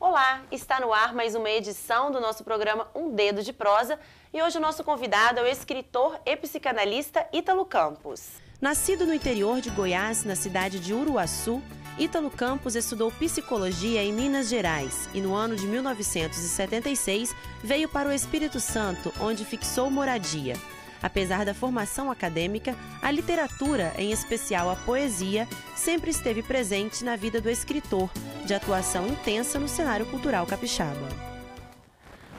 Olá, está no ar mais uma edição do nosso programa Um Dedo de Prosa e hoje o nosso convidado é o escritor e psicanalista Ítalo Campos. Nascido no interior de Goiás, na cidade de Uruaçu, Ítalo Campos estudou psicologia em Minas Gerais e no ano de 1976 veio para o Espírito Santo, onde fixou moradia. Apesar da formação acadêmica, a literatura, em especial a poesia, sempre esteve presente na vida do escritor, de atuação intensa no cenário cultural capixaba.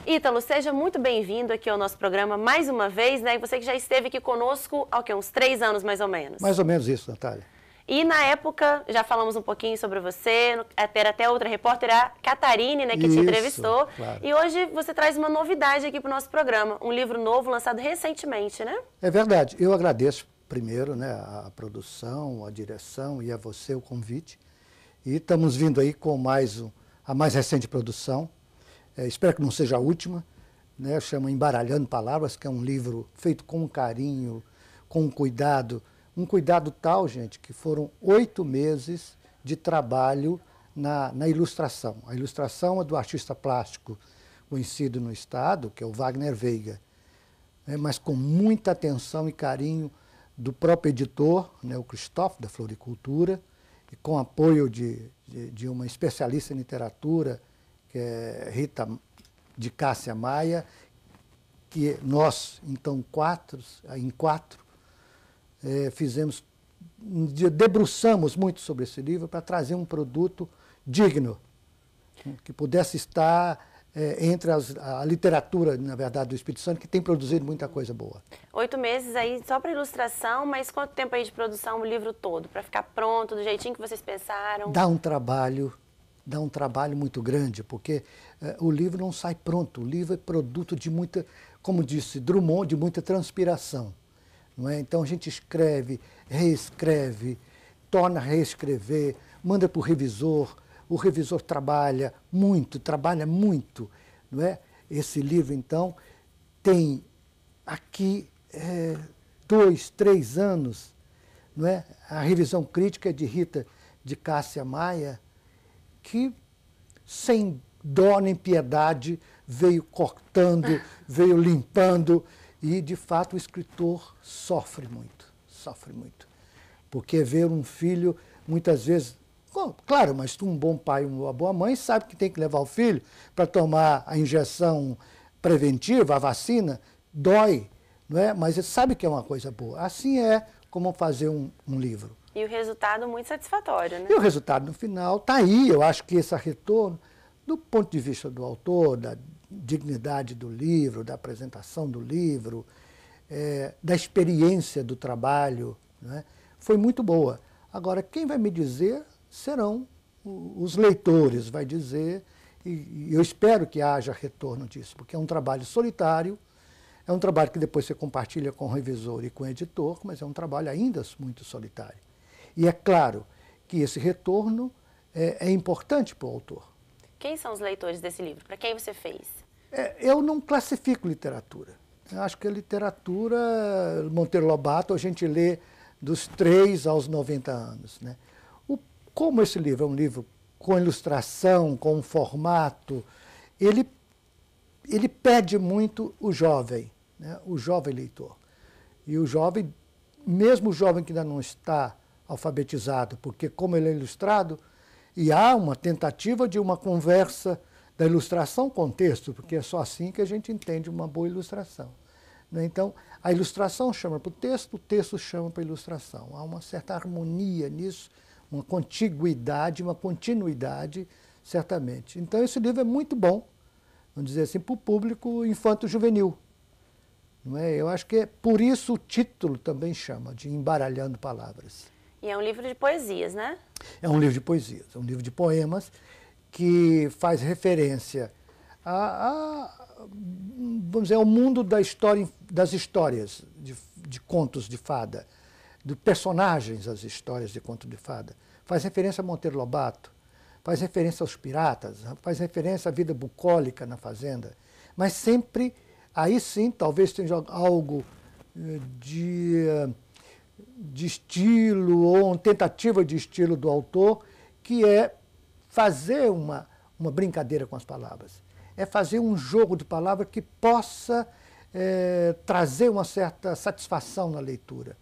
Ítalo, seja muito bem-vindo aqui ao nosso programa mais uma vez, né? E você que já esteve aqui conosco há uns 3 anos, mais ou menos. Mais ou menos isso, Natália. E na época, já falamos um pouquinho sobre você, era até outra repórter, a Catarine, né, que te entrevistou. Claro. E hoje você traz uma novidade aqui para o nosso programa, um livro novo lançado recentemente, né? É verdade. Eu agradeço primeiro, né, a produção, a direção e a você o convite. E estamos vindo aí com a mais recente produção. Espero que não seja a última, né? Chama Embaralhando Palavras, que é um livro feito com carinho, com cuidado. Um cuidado tal, gente, que foram 8 meses de trabalho na ilustração. A ilustração é do artista plástico conhecido no estado, que é o Wagner Veiga, né, mas com muita atenção e carinho do próprio editor, né, o Cristóvão, da Floricultura, e com apoio de uma especialista em literatura, que é Rita de Cássia Maia, que nós, então, em quatro, debruçamos muito sobre esse livro para trazer um produto digno, que pudesse estar entre a literatura, na verdade, do Espírito Santo, que tem produzido muita coisa boa. 8 meses aí só para ilustração, mas quanto tempo aí de produção o livro todo, para ficar pronto, do jeitinho que vocês pensaram? Dá um trabalho muito grande, porque o livro não sai pronto, o livro é produto de muita, como disse Drummond, de muita transpiração. Não é? Então a gente escreve, reescreve, torna a reescrever, manda para o revisor trabalha muito. Não é? Esse livro, então, tem aqui 2, 3 anos, não é? A revisão crítica de Rita de Cássia Maia, que sem dó nem piedade veio cortando, veio limpando. E, de fato, o escritor sofre muito. Porque ver um filho, muitas vezes... Claro, mas um bom pai e uma boa mãe sabe que tem que levar o filho para tomar a injeção preventiva, a vacina, dói, não é? Mas ele sabe que é uma coisa boa. Assim é como fazer um livro. E o resultado muito satisfatório, né? E o resultado, no final, está aí. Eu acho que esse retorno, do ponto de vista do autor, da dignidade do livro, da apresentação do livro, da experiência do trabalho, né, foi muito boa. Agora, quem vai me dizer serão os leitores, vai dizer, e eu espero que haja retorno disso, porque é um trabalho solitário, é um trabalho que depois você compartilha com o revisor e com o editor, mas é um trabalho ainda muito solitário. E é claro que esse retorno é importante para o autor. Quem são os leitores desse livro? Para quem você fez? Eu não classifico literatura. Eu acho que a literatura, Monteiro Lobato, a gente lê dos 3 aos 90 anos. Né? Como esse livro é um livro com ilustração, com formato, ele pede muito o jovem, né? O jovem leitor. E o jovem, mesmo o jovem que ainda não está alfabetizado, porque como ele é ilustrado, e há uma tentativa de uma conversa da ilustração com o texto, porque é só assim que a gente entende uma boa ilustração. Né? Então, a ilustração chama para o texto chama para a ilustração. Há uma certa harmonia nisso, uma contiguidade, uma continuidade, certamente. Então, esse livro é muito bom, vamos dizer assim, para o público infanto-juvenil. Não é? Eu acho que é por isso o título também chama de Embaralhando Palavras. E é um livro de poesias, né? É um livro de poesias, é um livro de poemas que faz referência vamos dizer, ao mundo das histórias de contos de fada, de personagens das histórias de conto de fada. Faz referência a Monteiro Lobato, faz referência aos piratas, faz referência à vida bucólica na fazenda, mas sempre, aí sim, talvez tenha algo de estilo ou uma tentativa de estilo do autor, que é fazer uma brincadeira com as palavras. É fazer um jogo de palavras que possa trazer uma certa satisfação na leitura.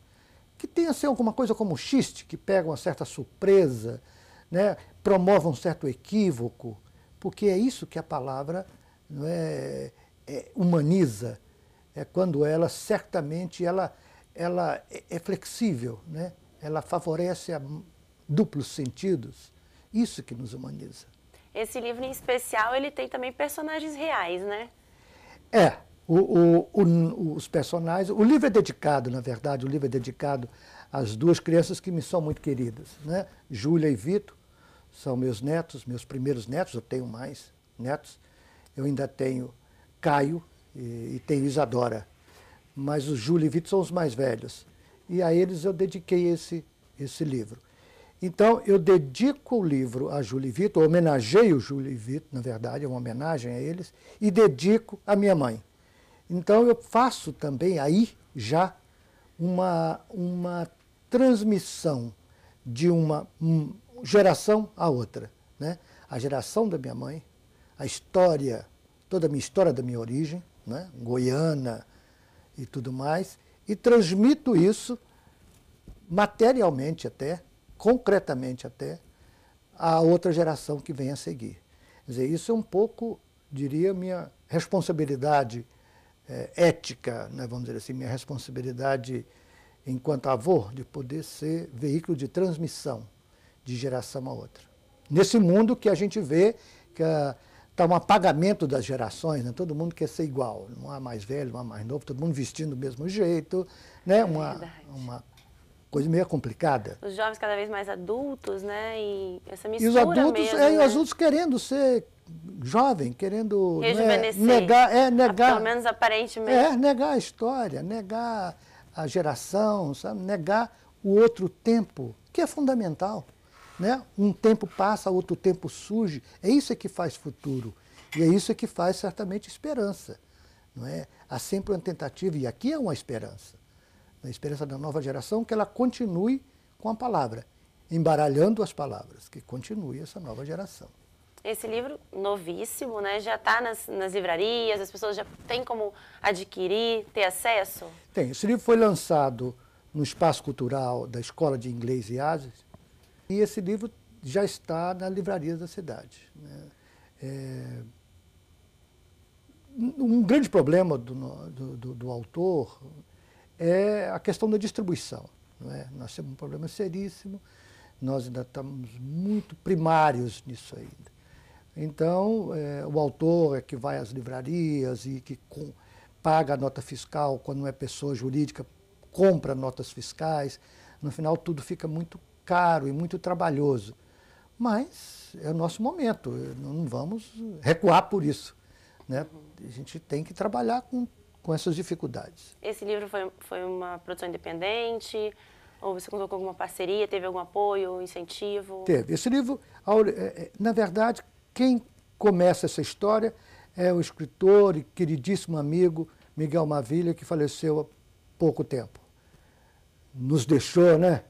Que tenha assim, alguma coisa como um xiste, que pega uma certa surpresa, né, promove um certo equívoco, porque é isso que a palavra não humaniza, é quando ela certamente ela é flexível, né? Ela favorece a duplos sentidos, isso que nos humaniza. Esse livro em especial, ele tem também personagens reais, né? Os personagens, o livro é dedicado, na verdade, o livro é dedicado às duas crianças que me são muito queridas, né? Júlia e Vitor, são meus netos, meus primeiros netos, eu tenho mais netos, eu ainda tenho Caio e tenho Isadora, mas o Júlio e Vitor são os mais velhos, e a eles eu dediquei esse livro. Então, eu dedico o livro a Júlio e Vitor, homenageio o Júlio e Vitor, na verdade, é uma homenagem a eles, e dedico à minha mãe. Então, eu faço também aí já uma transmissão de uma geração a outra, né? A geração da minha mãe, a história, toda a minha história da minha origem, né? Goiana e tudo mais, e transmito isso materialmente até, concretamente até, a outra geração que vem a seguir. Quer dizer, isso é um pouco, diria, minha responsabilidade ética, né, vamos dizer assim, minha responsabilidade enquanto avô, de poder ser veículo de transmissão de geração a outra. Nesse mundo que a gente vê que está um apagamento das gerações, né? Todo mundo quer ser igual, não há mais velho, não há mais novo, todo mundo vestindo do mesmo jeito, né? Uma coisa meio complicada. Os jovens cada vez mais adultos, né? E essa mistura e os adultos, mesmo, e né? os adultos querendo ser jovem, querendo rejuvenescer, negar, pelo menos aparentemente. Negar a história, negar a geração, sabe? Negar o outro tempo, que é fundamental, né? Um tempo passa, outro tempo surge. É isso que faz futuro. E é isso que faz, certamente, esperança. Não é? Há sempre uma tentativa, e aqui é uma esperança. A esperança da nova geração que ela continue com a palavra, embaralhando as palavras, que continue essa nova geração. Esse livro, novíssimo, né? Já está nas livrarias, as pessoas já têm como adquirir, ter acesso? Tem. Esse livro foi lançado no Espaço Cultural da Escola de Inglês e Ases, e esse livro já está nas livrarias da cidade, né? Um grande problema do autor é a questão da distribuição, não é? Nós temos um problema seríssimo, nós ainda estamos muito primários nisso ainda. Então, o autor é que vai às livrarias e que paga a nota fiscal, quando não é pessoa jurídica, compra notas fiscais. No final, tudo fica muito caro e muito trabalhoso. Mas é o nosso momento, não vamos recuar por isso, né? A gente tem que trabalhar com essas dificuldades. Esse livro foi uma produção independente? Ou você contou com alguma parceria? Teve algum apoio, incentivo? Teve. Esse livro, na verdade, quem começa essa história é o escritor e queridíssimo amigo Miguel Mavilha, que faleceu há pouco tempo. Nos deixou, né?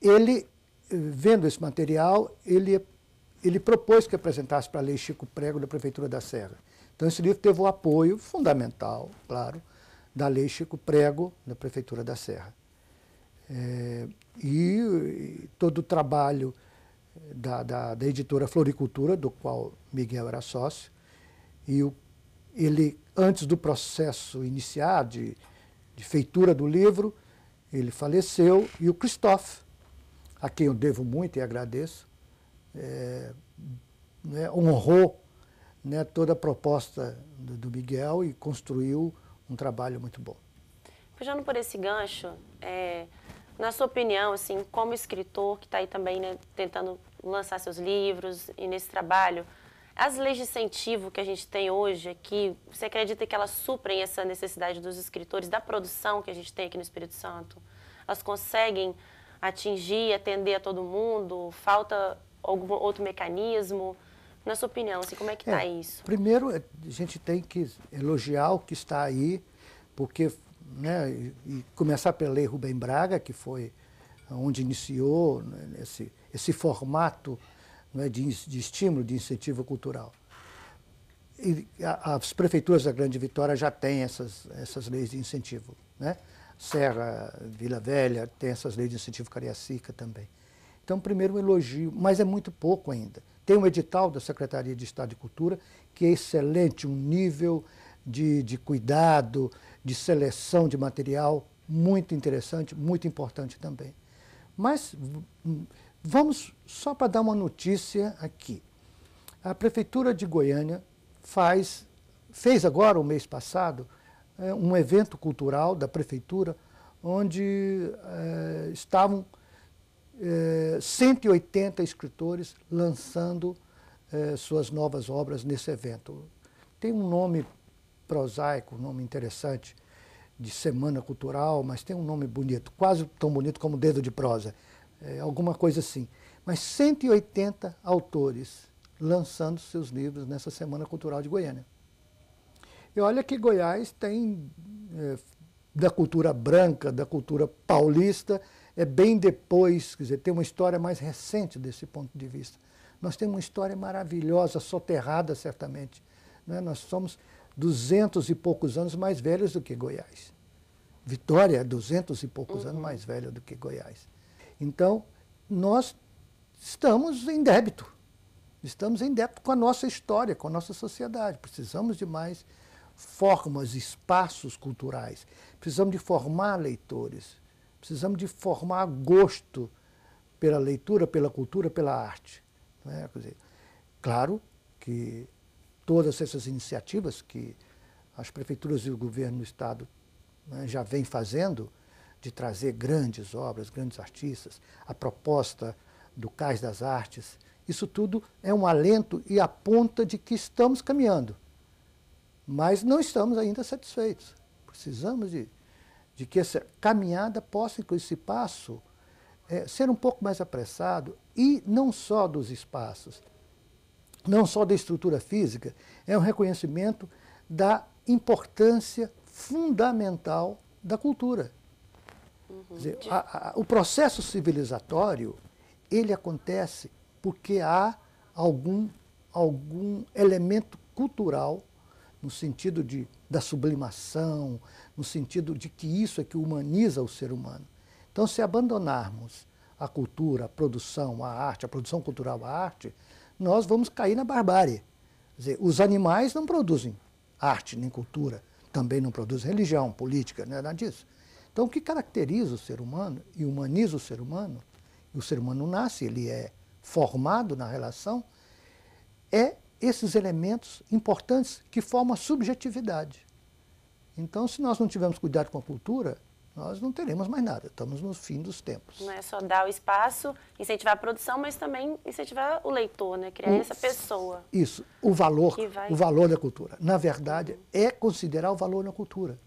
Ele, vendo esse material, ele propôs que apresentasse para a Lei Chico Prego da Prefeitura da Serra. Então, esse livro teve o apoio fundamental, claro, da Lei Chico Prego da Prefeitura da Serra. E todo o trabalho da editora Floricultura, do qual Miguel era sócio, e ele, antes do processo iniciar de feitura do livro, ele faleceu, e o Christophe, a quem eu devo muito e agradeço, né, honrou, né, toda a proposta do Miguel e construiu um trabalho muito bom. Puxando por esse gancho, na sua opinião, assim, como escritor que está aí também, né, tentando lançar seus livros e nesse trabalho, as leis de incentivo que a gente tem hoje aqui, você acredita que elas suprem essa necessidade dos escritores, da produção que a gente tem aqui no Espírito Santo? Elas conseguem atingir, atender a todo mundo? Falta algum outro mecanismo? Na sua opinião, assim, como é que está isso? Primeiro, a gente tem que elogiar o que está aí, porque, né, e começar pela Lei Rubem Braga, que foi onde iniciou, né, esse formato não é, de estímulo, de incentivo cultural. E as prefeituras da Grande Vitória já têm essas leis de incentivo, né? Serra, Vila Velha tem essas leis de incentivo, Cariacica também. Então, primeiro um elogio, mas é muito pouco ainda. Tem um edital da Secretaria de Estado de Cultura que é excelente, um nível de cuidado, de seleção de material muito interessante, muito importante também. Mas vamos só para dar uma notícia aqui. A Prefeitura de Goiânia fez agora, o mês passado, um evento cultural da Prefeitura, onde estavam 180 escritores lançando suas novas obras nesse evento. Tem um nome prosaico, um nome interessante, de Semana Cultural, mas tem um nome bonito, quase tão bonito como Dedo de Prosa, alguma coisa assim. Mas 180 autores lançando seus livros nessa Semana Cultural de Goiânia. E olha que Goiás tem, da cultura branca, da cultura paulista, bem depois, quer dizer, tem uma história mais recente desse ponto de vista. Nós temos uma história maravilhosa, soterrada certamente, né? Nós somos 200 e poucos anos mais velhos do que Goiás. Vitória é 200 e poucos anos mais velha do que Goiás. Então, nós estamos em débito. Estamos em débito com a nossa história, com a nossa sociedade. Precisamos de mais formas, espaços culturais. Precisamos de formar leitores. Precisamos de formar gosto pela leitura, pela cultura, pela arte. Não é? Quer dizer, claro que todas essas iniciativas que as prefeituras e o governo do Estado, né, já vêm fazendo, de trazer grandes obras, grandes artistas, a proposta do Cais das Artes, isso tudo é um alento e aponta de que estamos caminhando. Mas não estamos ainda satisfeitos. Precisamos de que essa caminhada possa, com esse passo, ser um pouco mais apressado, e não só dos espaços, não só da estrutura física, é um reconhecimento da importância fundamental da cultura. Quer dizer, o processo civilizatório, ele acontece porque há algum elemento cultural, no sentido da sublimação, no sentido de que isso é que humaniza o ser humano. Então, se abandonarmos a cultura, a produção, a arte, a produção cultural, a arte, nós vamos cair na barbárie. Quer dizer, os animais não produzem arte nem cultura, também não produzem religião, política, não é nada disso. Então, o que caracteriza o ser humano e humaniza o ser humano nasce, ele é formado na relação, esses elementos importantes que formam a subjetividade. Então, se nós não tivermos cuidado com a cultura, nós não teremos mais nada, estamos no fim dos tempos. Não é só dar o espaço, incentivar a produção, mas também incentivar o leitor, né? Criar essa pessoa. Isso, o valor da cultura. Na verdade, é considerar o valor na cultura.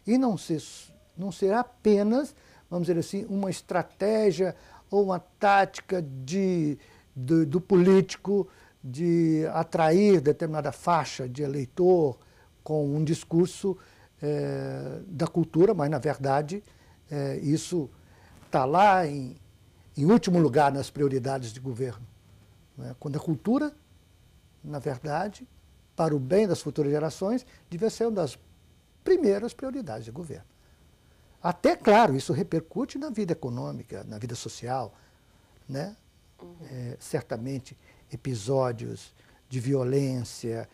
E não ser apenas, vamos dizer assim, uma estratégia ou uma tática do político de atrair determinada faixa de eleitor com um discurso da cultura, mas, na verdade, isso está lá em último lugar nas prioridades de governo. Né? Quando a cultura, na verdade, para o bem das futuras gerações, devia ser uma das primeiras prioridades de governo. Até, claro, isso repercute na vida econômica, na vida social, né? Certamente, episódios de violência,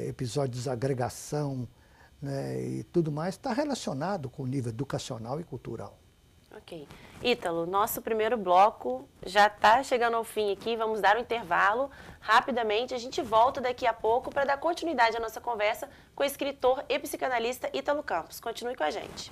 episódios de desagregação, né, e tudo mais, está relacionado com o nível educacional e cultural. Ok. Ítalo, nosso primeiro bloco já está chegando ao fim aqui, vamos dar um intervalo rapidamente. A gente volta daqui a pouco para dar continuidade à nossa conversa com o escritor e psicanalista Ítalo Campos. Continue com a gente.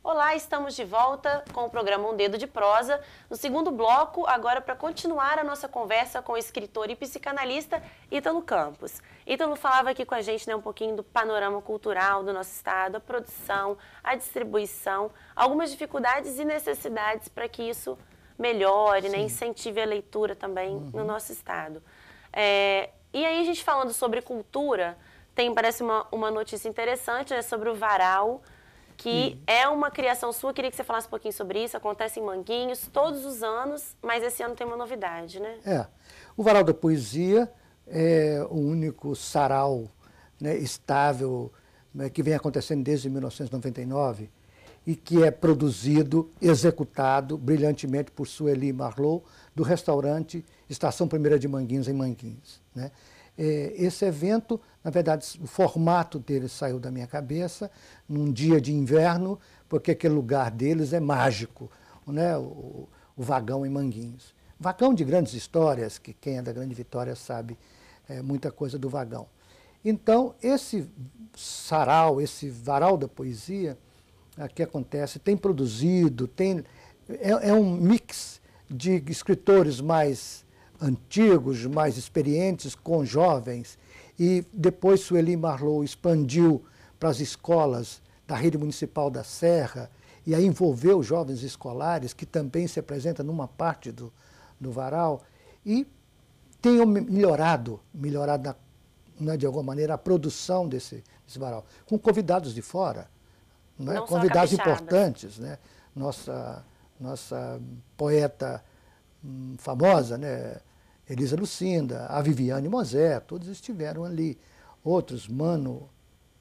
Olá, estamos de volta com o programa Um Dedo de Prosa. No segundo bloco, agora para continuar a nossa conversa com o escritor e psicanalista Ítalo Campos. Ítalo falava aqui com a gente, né, um pouquinho do panorama cultural do nosso estado, a produção, a distribuição, algumas dificuldades e necessidades para que isso melhore, né, incentive a leitura também no nosso estado. E aí a gente falando sobre cultura, Parece uma notícia interessante, né, sobre o varal, que é uma criação sua. Queria que você falasse um pouquinho sobre isso. Acontece em Manguinhos todos os anos, mas esse ano tem uma novidade, né? O Varal da Poesia é o único sarau, né, estável, né, que vem acontecendo desde 1999 e que é produzido, executado brilhantemente por Sueli Marlot, do restaurante Estação Primeira de Manguinhos, em Manguinhos, né? Esse evento, na verdade, o formato dele saiu da minha cabeça num dia de inverno, porque aquele lugar deles é mágico, né? O vagão em Manguinhos. Vagão de grandes histórias, que quem é da Grande Vitória sabe muita coisa do vagão. Então, esse sarau, esse varal da poesia, que acontece, tem produzido, é um mix de escritores mais antigos, mais experientes, com jovens, e depois Sueli Marlot expandiu para as escolas da rede municipal da Serra, e aí envolveu jovens escolares, que também se apresentam numa parte do varal, e tem melhorado né, de alguma maneira, a produção desse varal, com convidados de fora, né, convidados importantes, né? Nossa poeta famosa, né, Elisa Lucinda, a Viviane Mosé, todos estiveram ali. Outros, Mano,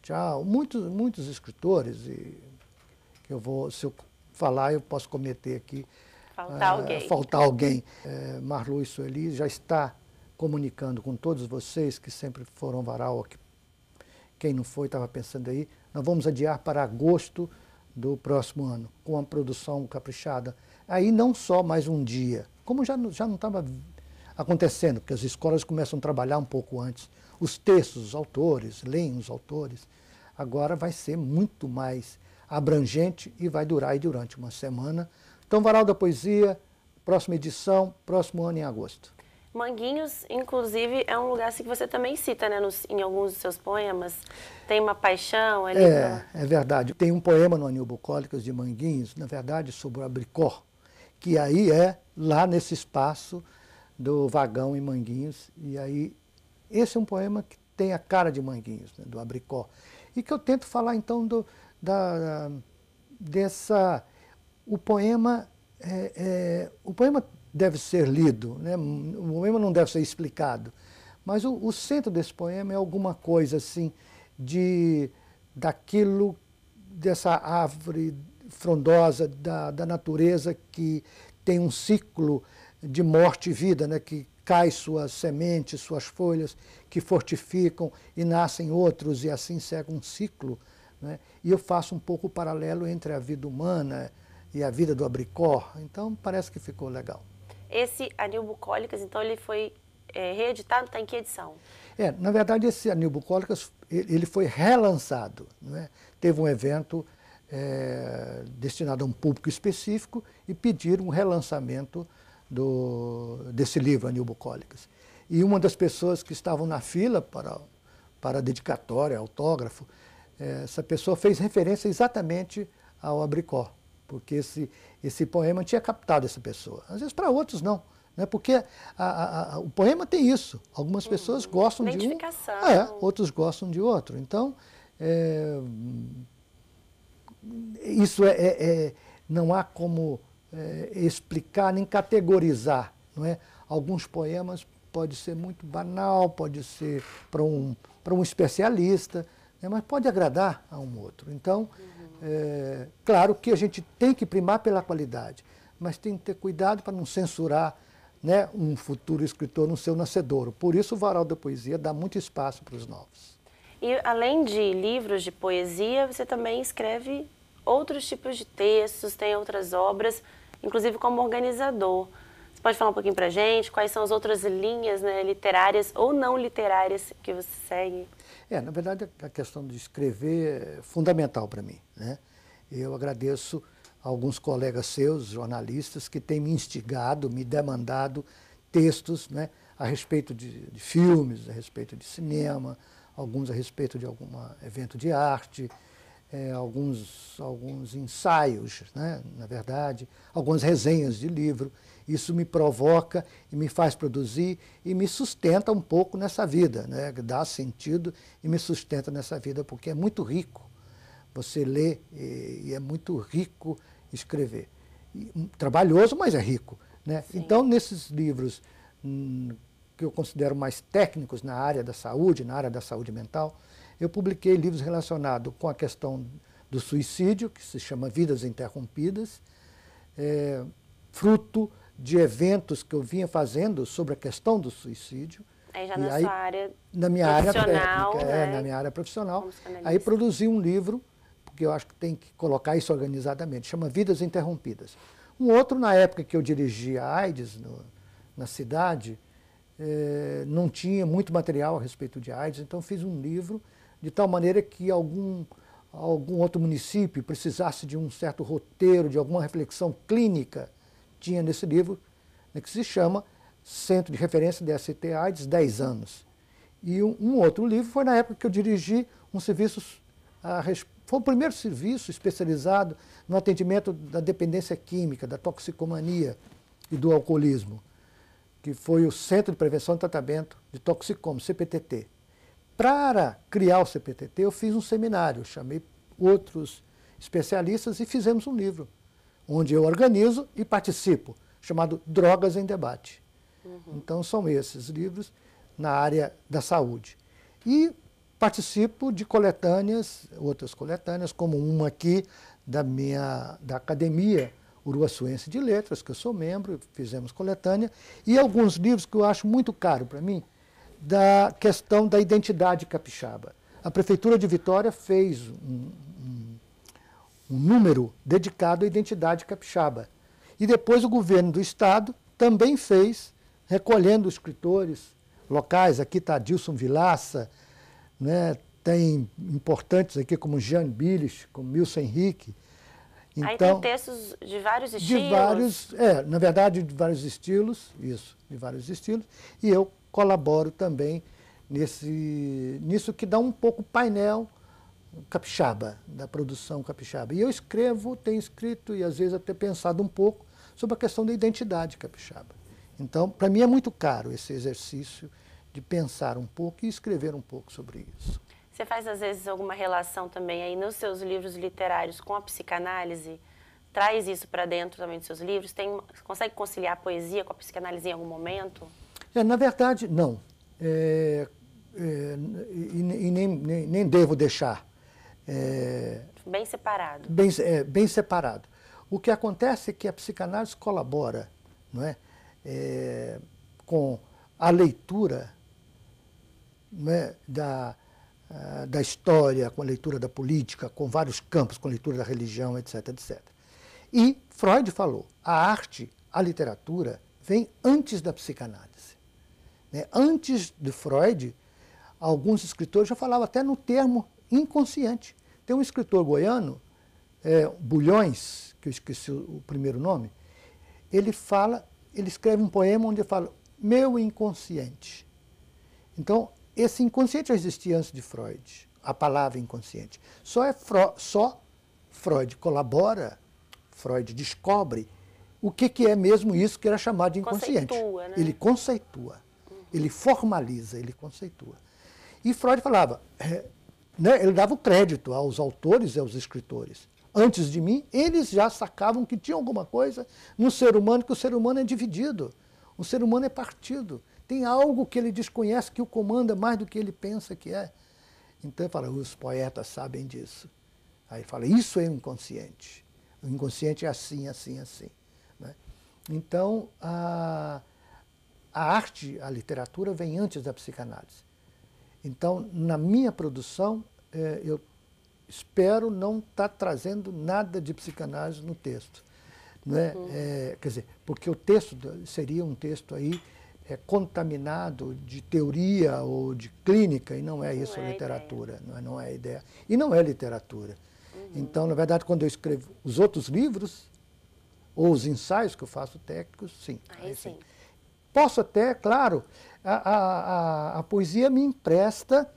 Tchau, muitos escritores, e que se eu falar, eu posso cometer aqui. Faltar alguém. Marlot e Sueli já está comunicando com todos vocês que sempre foram varal, quem não foi estava pensando aí, nós vamos adiar para agosto do próximo ano, com a produção caprichada. Aí não só mais um dia, como já não estava acontecendo, porque as escolas começam a trabalhar um pouco antes. Os textos, os autores, leem os autores. Agora vai ser muito mais abrangente e vai durar aí durante uma semana. Então, Varal da Poesia, próxima edição, próximo ano em agosto. Manguinhos, inclusive, é um lugar assim que você também cita, né, em alguns dos seus poemas. Tem uma paixão ali. É verdade. Tem um poema no Anil Bucólicas de Manguinhos, na verdade, sobre o abricó, que aí é lá nesse espaço do vagão em Manguinhos. E aí, esse é um poema que tem a cara de Manguinhos, né, do abricó. E que eu tento falar, então, o poema deve ser lido, né? O poema não deve ser explicado, mas o centro desse poema é alguma coisa assim, dessa árvore frondosa da natureza que tem um ciclo de morte e vida, né? Que cai suas sementes, suas folhas, que fortificam e nascem outros, e assim segue um ciclo, né? E eu faço um pouco o paralelo entre a vida humana e a vida do abricó, então parece que ficou legal. Esse Anil Bucólicas, então, ele foi reeditado, está em que edição? Na verdade, esse Anil Bucólicas, ele foi relançado, né? Teve um evento destinado a um público específico e pediram um relançamento desse livro, Anil Bucólicas. E uma das pessoas que estavam na fila para a dedicatória, autógrafo, essa pessoa fez referência exatamente ao abricó, porque esse poema tinha captado essa pessoa. Às vezes para outros não, né? Porque o poema tem isso. Algumas pessoas gostam de um, outros gostam de outro. Então, isso não há como explicar nem categorizar, não é? Alguns poemas pode ser muito banal, pode ser para um especialista, né? Mas pode agradar a um outro. Então, claro que a gente tem que primar pela qualidade, mas tem que ter cuidado para não censurar, né, um futuro escritor no seu nascedouro. Por isso o Varal da Poesia dá muito espaço para os novos. E além de livros de poesia, você também escreve outros tipos de textos, tem outras obras, inclusive como organizador. Você pode falar um pouquinho para a gente quais são as outras linhas, né, literárias ou não literárias que você segue? Na verdade, a questão de escrever é fundamental para mim, né? Eu agradeço a alguns colegas seus, jornalistas, que têm me instigado, me demandado textos, né, a respeito de filmes, a respeito de cinema, alguns a respeito de algum evento de arte, alguns ensaios, né, na verdade, algumas resenhas de livro. Isso me provoca e me faz produzir e me sustenta um pouco nessa vida, né? Dá sentido e me sustenta nessa vida, porque é muito rico você ler e é muito rico escrever. Trabalhoso, mas é rico, né? Então, nesses livros que eu considero mais técnicos na área da saúde mental, eu publiquei livros relacionados com a questão do suicídio, que se chama Vidas Interrompidas, fruto de eventos que eu vinha fazendo sobre a questão do suicídio. Aí já na sua área na minha área profissional, técnica, né? na minha área profissional. Aí produzi um livro, porque eu acho que tem que colocar isso organizadamente, chama Vidas Interrompidas. Um outro, na época que eu dirigia a AIDS na cidade, não tinha muito material a respeito de AIDS, então fiz um livro de tal maneira que algum outro município precisasse de um certo roteiro, de alguma reflexão clínica, tinha nesse livro, né, que se chama Centro de Referência DST AIDS 10 anos. E um outro livro foi na época que eu dirigi um serviço, foi o primeiro serviço especializado no atendimento da dependência química, da toxicomania e do alcoolismo, que foi o Centro de Prevenção e Tratamento de Toxicomania, CPTT. Para criar o CPTT, eu fiz um seminário, chamei outros especialistas e fizemos um livro, onde eu organizo e participo, chamado Drogas em Debate. Então, são esses livros na área da saúde. E participo de coletâneas, outras coletâneas, como uma aqui da Academia Uruguaçuense de Letras, que eu sou membro, fizemos coletânea, e alguns livros que eu acho muito caro para mim, da questão da identidade capixaba. A Prefeitura de Vitória fez um número dedicado à identidade capixaba. E depois o governo do estado também fez, recolhendo escritores locais. Aqui está Dilson Vilaça, né? Tem importantes aqui como Jean Billis, como Milson Henrique. Então, aí tem textos de vários estilos? De vários, na verdade, de vários estilos, isso, de vários estilos. E eu colaboro também nisso que dá um pouco painel capixaba, da produção capixaba. E eu tenho escrito e às vezes até pensado um pouco sobre a questão da identidade capixaba. Então, para mim é muito caro esse exercício de pensar um pouco e escrever um pouco sobre isso. Você faz, às vezes, alguma relação também aí nos seus livros literários com a psicanálise? Traz isso para dentro também dos seus livros? Consegue conciliar a poesia com a psicanálise em algum momento? Na verdade, não. E nem devo deixar. Bem separado. Bem separado. O que acontece é que a psicanálise colabora, não é? Com a leitura, não é? Da história, com a leitura da política, com vários campos, com a leitura da religião, etc, etc. E Freud falou, a arte, a literatura, vem antes da psicanálise. Né? Antes de Freud, alguns escritores já falavam até no termo inconsciente. Tem um escritor goiano, Bulhões, que eu esqueci o primeiro nome, ele escreve um poema onde ele fala, meu inconsciente. Então, esse inconsciente já existia antes de Freud, a palavra inconsciente. Só Freud colabora, Freud descobre o que é mesmo isso que era chamado de inconsciente. Conceitua, né? Ele conceitua, ele formaliza, ele conceitua. E Freud falava, né, ele dava o crédito aos autores e aos escritores. Antes de mim, eles já sacavam que tinha alguma coisa no ser humano, que o ser humano é dividido, o ser humano é partido. Tem algo que ele desconhece, que o comanda mais do que ele pensa que é. Então ele fala, os poetas sabem disso. Aí ele fala, isso é o inconsciente. O inconsciente é assim, assim, assim. Né? Então, a arte, a literatura vem antes da psicanálise. Então, na minha produção, eu espero não estar trazendo nada de psicanálise no texto. Né? Quer dizer, porque o texto seria um texto aí contaminado de teoria ou de clínica, e não é isso a literatura, não é a ideia. E não é literatura. Então, na verdade, quando eu escrevo os outros livros, ou os ensaios que eu faço técnicos, sim. Aí sim. Posso até, claro, a poesia me empresta,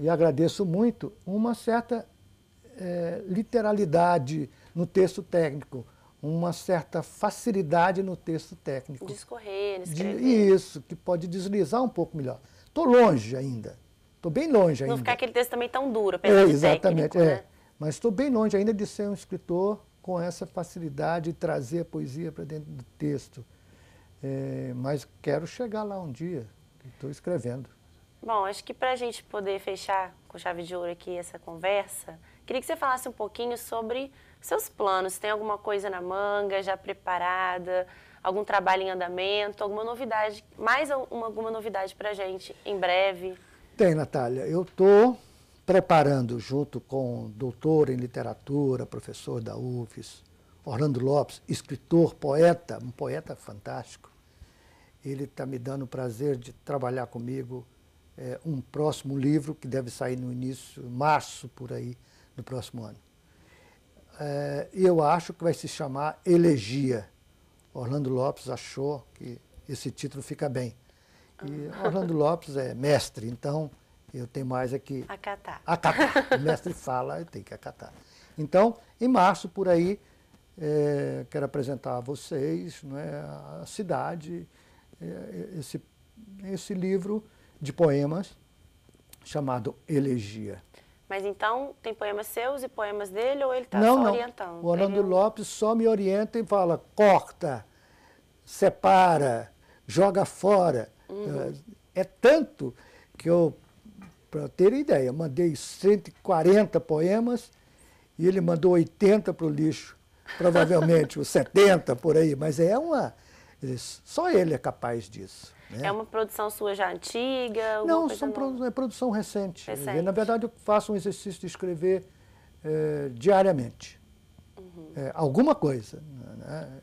e agradeço muito, uma certa literalidade no texto técnico, uma certa facilidade no texto técnico. Discorrer, escrever. Isso, que pode deslizar um pouco melhor. Estou longe ainda, estou bem longe ainda. Não ficar aquele texto também tão duro, apesar de exatamente, técnico, né? Mas estou bem longe ainda de ser um escritor com essa facilidade de trazer a poesia para dentro do texto. Mas quero chegar lá um dia, estou escrevendo. Bom, acho que para a gente poder fechar com chave de ouro aqui essa conversa, queria que você falasse um pouquinho sobre seus planos. Tem alguma coisa na manga já preparada, algum trabalho em andamento, alguma novidade, alguma novidade para a gente em breve? Tem, Natália. Eu estou preparando, junto com o doutor em literatura, professor da UFES, Orlando Lopes, escritor, poeta, um poeta fantástico. Ele está me dando o prazer de trabalhar comigo um próximo livro que deve sair no início, março, por aí, do próximo ano. Eu acho que vai se chamar Elegia. Orlando Lopes achou que esse título fica bem. E Orlando Lopes é mestre, então eu tenho mais aqui... Acatar. Acatar. O mestre fala, eu tenho que acatar. Então, em março, por aí, quero apresentar a vocês, a cidade, esse livro de poemas chamado Elegia. Mas então, tem poemas seus e poemas dele, ou ele está só orientando? O Orlando Lopes só me orienta e fala, corta, separa, joga fora. É tanto que eu, para ter ideia, mandei 140 poemas e ele mandou 80 para o lixo, provavelmente, os 70 por aí, mas só ele é capaz disso. Né? É uma produção sua já antiga? Não, é produção recente. Na verdade, eu faço um exercício de escrever diariamente. Alguma coisa, né?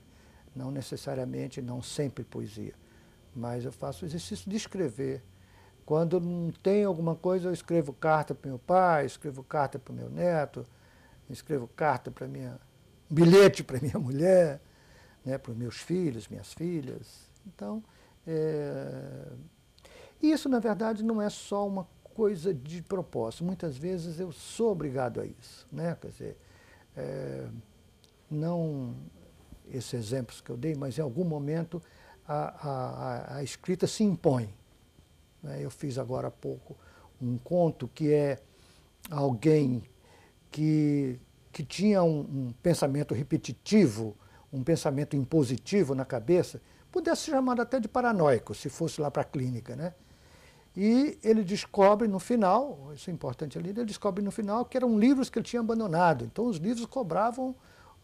Não necessariamente, não sempre poesia, mas eu faço o exercício de escrever. Quando não tem alguma coisa, eu escrevo carta para meu pai, escrevo carta para o meu neto, escrevo carta para bilhete para minha mulher, né, para os meus filhos, minhas filhas. Então, isso, na verdade, não é só uma coisa de propósito. Muitas vezes eu sou obrigado a isso, né? Quer dizer, não esses exemplos que eu dei, mas em algum momento a escrita se impõe. Né? Eu fiz agora há pouco um conto que é alguém que tinha um pensamento repetitivo, um pensamento impositivo na cabeça, pudesse ser chamado até de paranoico, se fosse lá para a clínica, né? E ele descobre no final, isso é importante ali, ele descobre no final que eram livros que ele tinha abandonado. Então os livros cobravam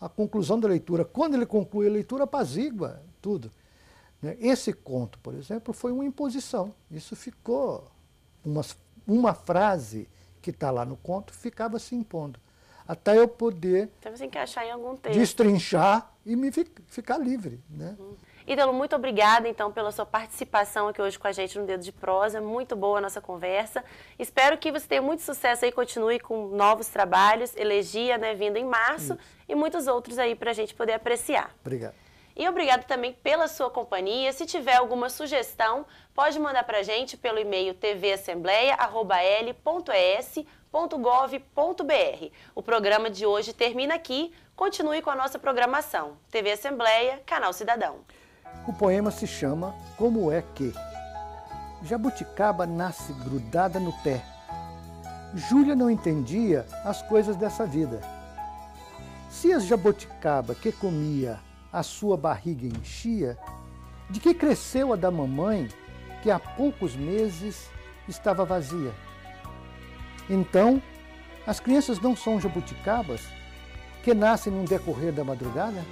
a conclusão da leitura. Quando ele conclui a leitura, apazigua tudo. Né? Esse conto, por exemplo, foi uma imposição. Isso ficou, uma frase que está lá no conto, ficava se impondo. Até eu poder encaixar em algum texto, destrinchar e ficar livre. Né? Ítalo, muito obrigada, então, pela sua participação aqui hoje com a gente no Dedo de Prosa. Muito boa a nossa conversa. Espero que você tenha muito sucesso aí, continue com novos trabalhos, Elegia, né, vindo em março, e muitos outros aí para a gente poder apreciar. Obrigado. E obrigado também pela sua companhia. Se tiver alguma sugestão, pode mandar para a gente pelo e-mail tvassembleia@l.es.gov.br. O programa de hoje termina aqui. Continue com a nossa programação. TV Assembleia, Canal Cidadão. O poema se chama Como é que? Jabuticaba nasce grudada no pé. Júlia não entendia as coisas dessa vida. Se a jabuticaba que comia a sua barriga enchia, de que cresceu a da mamãe que há poucos meses estava vazia? Então, as crianças não são jabuticabas que nascem no decorrer da madrugada?